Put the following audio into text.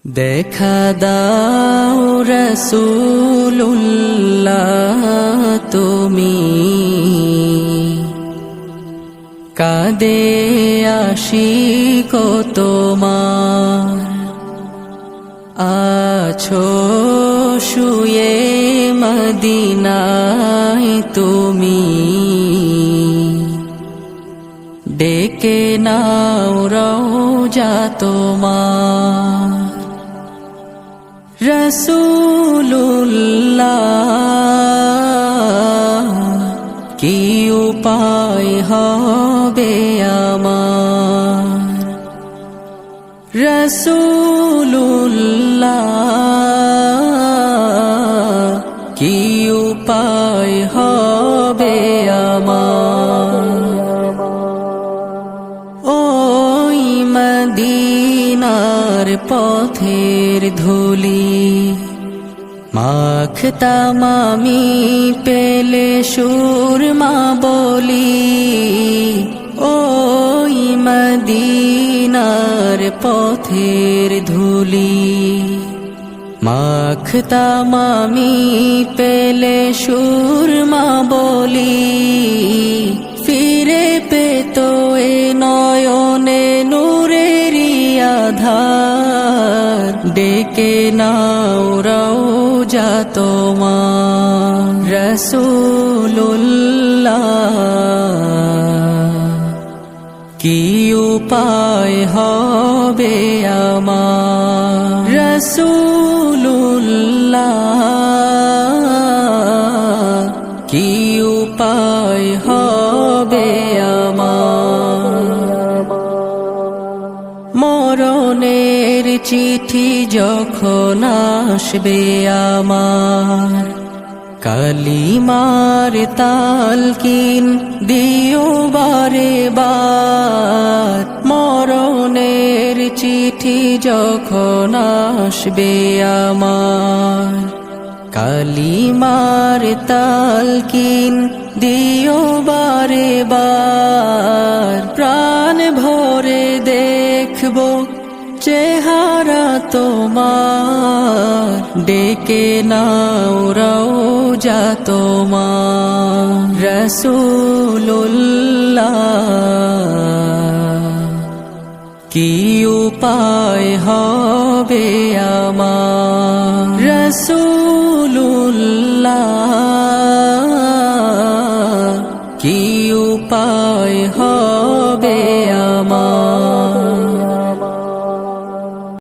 দেখা দাও রাসূলুল্লাহ তুমি কাঁদে আশিক তোমার আছো শুয়ে মদিনায় তুমি ডেকে নাও রওজা তোমার রাসূলুল্লাহ কি উপায় হবে আমার রাসূলুল্লাহ কি উপায় হবে আমার ওই মদিনার পথের ধুলি মাখতাম আমি পেলে সুরমা বলি ওই মদিনার পথের ধুলি মাখতাম আমি পেলে সুরমা বলি ফিরে পেত এ নয়নে নূরেরি আধার ডেকে নাও রওজা তোমার রাসূলুল্লাহ কি উপায় হবে আমার রাসূলুল্লাহ কি উপায় হবে আমার মরণের চিঠি যখন আসবে আমার কালিমার তালকিন দিও বারে বার মরণের চিঠি যখন আসবে আমার কালিমার তালকিন দিও বারে বার প্রাণ ভরে দেখবো চেহারা তোমার ডেকে নাও রওজা তোমার রাসূলুল্লাহ কি উপায় হবে আমার রাসূল